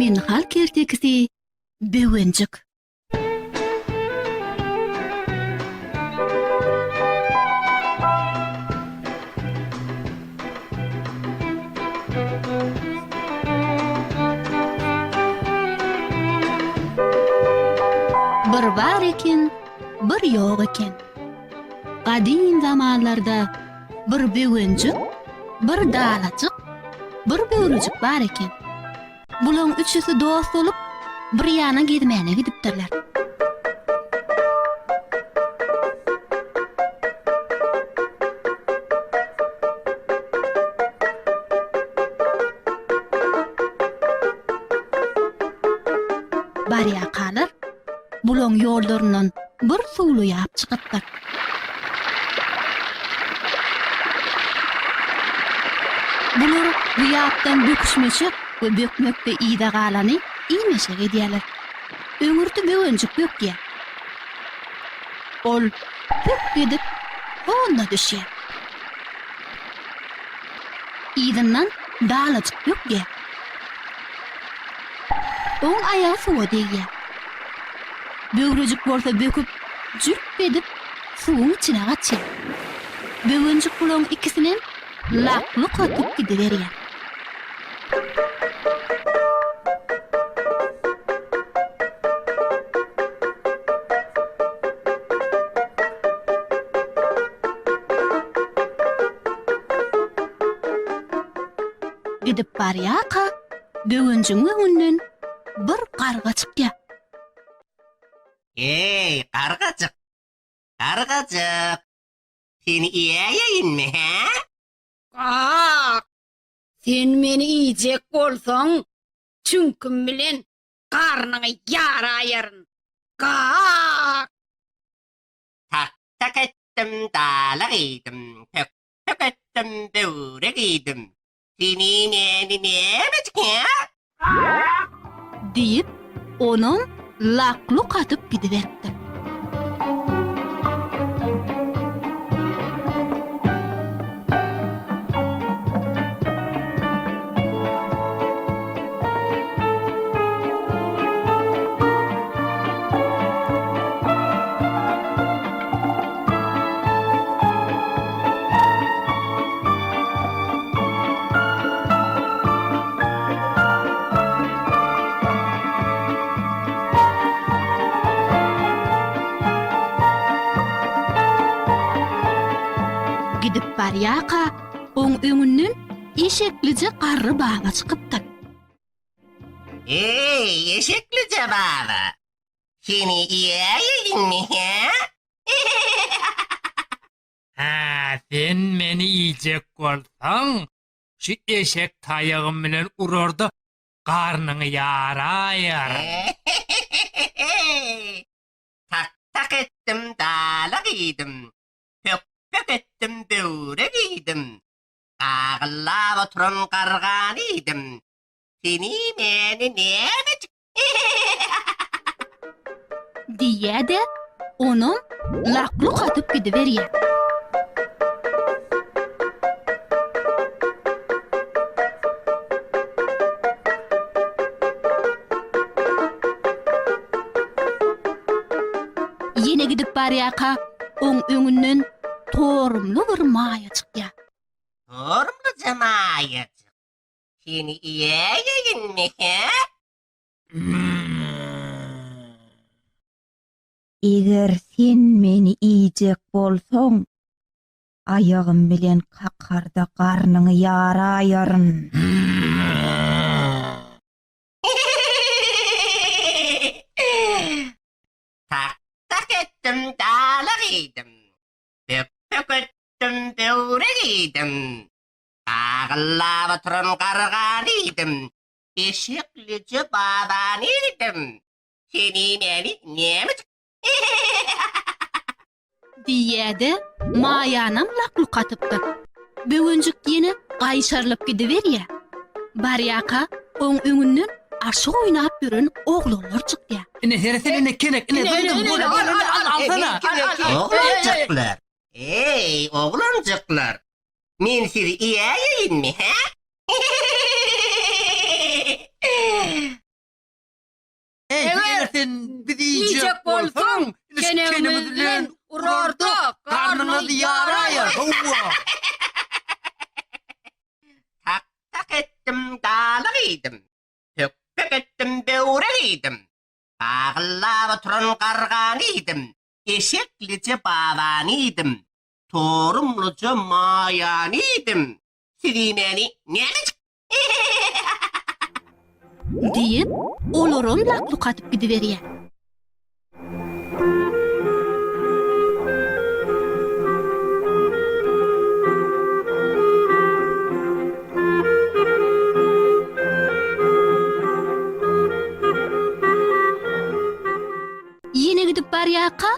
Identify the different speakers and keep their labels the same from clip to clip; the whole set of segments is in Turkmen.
Speaker 1: minhal keltekisi bewenjik. Bir bar eken, bir ýok eken. Gadim zamanlarda bir bewenjik, bir dalajyk, bir böwrüjik bar eken. Bulan üçüsi dost bolup bir ýana gidmäne gidipdirler. Barýakalar bulan ýollaryndan bir suwly ýap çykypdyr. Bular bu ýapdan böküşmeşik we bökmekde ýyda galany iýmeşik edýärler. Öňürde bewenjik bökýär. Ol püp edip onda düşýär. Ýydyndan dalajyk bökýär. Oň ayagy suwa degýär. Böwrüjik bolsa böküp jürp edip suwun içine gaçýar. Bewenjik bulan ikisinin lakly katyp gidiberýär. Gidip barýaka, bewenjiň öňünden bir garga çykýar.
Speaker 2: Ey, kargacık. Kargacık. Seni iyeyinmi he?
Speaker 3: Kak, sen meni iyicek bolsaň, çünküm bilen karnyňy ýaraýaryn. Kak,
Speaker 2: Tak ettim, dala giydim. Tök ettim, döwre giydim. Seni meni nemecik he?
Speaker 1: Diýip, onuň lakly katyp gidiberipdir. Gidip barýaka, oň öňünden eşeklice garry baga çykypdyr.
Speaker 2: Ey, eşeklice baba. Seni iyeyinmi he?
Speaker 4: Ha, sen meni iyicek bolsaň, şu eşek taýagym bilen urarda garnyňy ýaraýar.
Speaker 2: Tak ettim, dala giydim. Tök ettim, döwre giydim. Agıllap oturan gargan idim. Seni meni nemecik?
Speaker 1: Diýär-de onuň lakly katyp gidiberýär. Yine gidip barýaka, oň öňünden torumly bir maýa çykýar.
Speaker 2: Torumlu jamayacık. Seni iyeyinmi he?
Speaker 5: Eger sen meni iyicek bolsaň, ayagym bilen kakarda garnyňy ýaraýaryn.
Speaker 2: Tak ettim, dala giydim. Tök ettim, döwre giydim. Agıllap oturan gargan idim. Eşeklice baban idim. Seni meni nemecik?
Speaker 1: Diýär-de maýanam lakly katypdyr. Bewenjik ýene gaýşarlyp gidiberýär. Barýaka, oň öňünden aşyk oýnap ýören oglanlar çykýar.
Speaker 4: Ine heresine kenek, ine alsana.
Speaker 2: Oğlancıklar. Ey oğlancıklar. Men sizi iyeyinmi he?
Speaker 3: Evet.
Speaker 4: Sen bizi
Speaker 3: Yiyecek bolsaň, kenemiz bilen urarda
Speaker 4: karnını yarayar.
Speaker 2: Tak tak ettim dalagıydım. Tök tök ettim böwregiydim. Bağlaba turan qarganıydım. Eşeklice babanıydım. Torumluca mayanıydım. Sidimeni nemek?
Speaker 1: diýip olaram lakluk atyp gidiberýär. Yine gidip barýaka,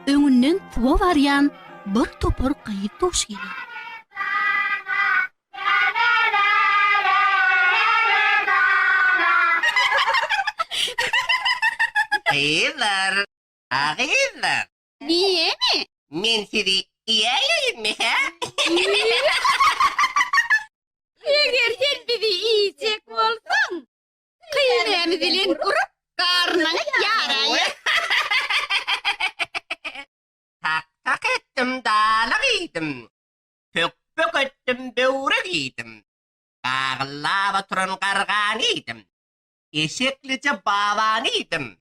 Speaker 1: öňünden suwa barýan bir topar gyýyp toş gelýär.
Speaker 2: Hayırlar, hayırlar.
Speaker 3: Niye mi?
Speaker 2: Men sizi iyiyim mi ha?
Speaker 3: Eger sen bizi yiyecek bolsaň, kıymamyz bilen urup karnına yarayar.
Speaker 2: Tak tak ettim dalagıydım. Pök pök ettim böwregiydim. Bağlaba turan qarganıydım. Eşeklice babanıydım.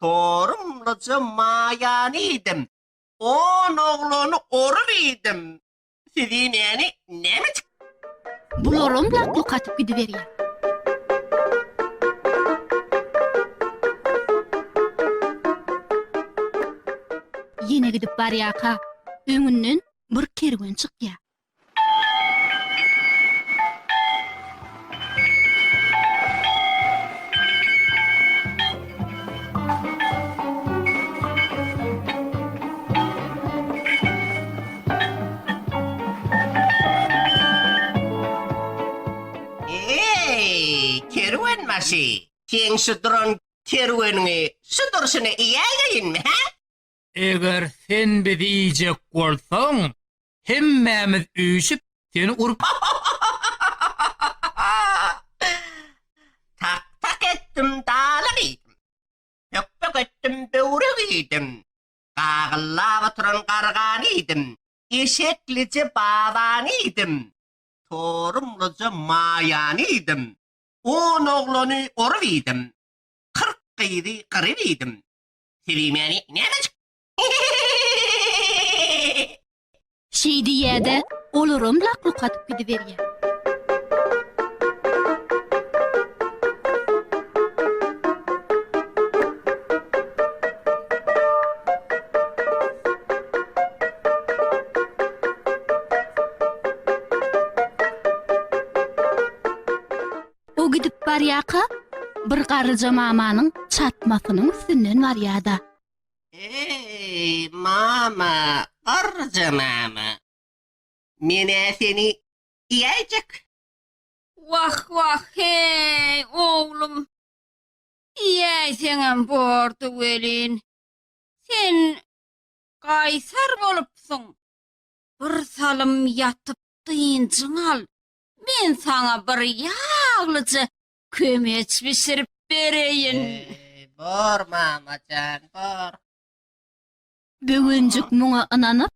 Speaker 2: Torumluca mayanıydım. On oğlunu oruviydim. Sizi beni nemek?
Speaker 1: Bularam lakluk atyp gidiberýär. Yine gidip barýaka, öňünden bir kerwen çykýar.
Speaker 2: Kerwen maşy. Sen şuduran kerwenini şudursuna iyiyim mi ha?
Speaker 4: Eger sen bizi yiyecek bolsaň, hemmemiz üýşüp seni urup
Speaker 2: Tak tak ettim dalagıydım. Pök pök ettim böwregiydim. Bağlaba turan qarganıydım. Eşeklice babanıydım. Torumluca mayanıydım. On oğlunu oruviydim. 40 gyýdy qırıviydim. Sevimeni nemek?
Speaker 1: Şeýdi ýerde olaram lakluk atyp gidiberýär. O gidip barýaka, bir garryja mamanyň çatmasynyň üstünden barýada.
Speaker 2: Ey mama, arca mama. Mene seni yiyecek.
Speaker 3: Vah vah hey oğlum. Yiyeyseňem bordy welin. Sen gaýsar bolupsyň. Bir salym yatyp dynjyň al. Men sana bir ýaglyjy kömeç pişirip bereýin.
Speaker 2: Bor mamacan, bor.
Speaker 1: Böwünjük muňa ynanyp,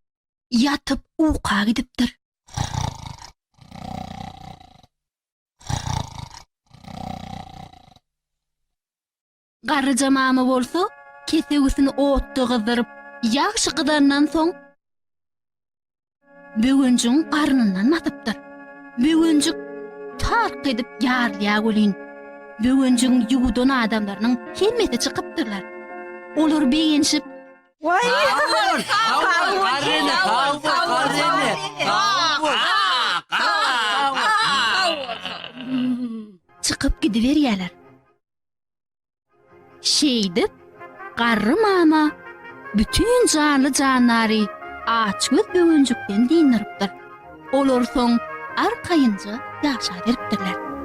Speaker 1: yatyp uka gidipdir. Garryja mama bolsa, kesegisini otda gyzyryp, ýagşy gydandan soň böwünjüň garnyndan matypdyr. Böwünjük tark edip ýarlýa bolyn. Böwünjüň ýuwdan adamlarynyň hemmeti çykypdyrlar. Olar beýenşip,
Speaker 5: Vay!
Speaker 1: çıkıp gidiverýärler. Şeýdip, garry mama bütün canly janlary aç göz böwünjükden dindiripdir. Olar soň arkaýynja ýaşa beripdirler.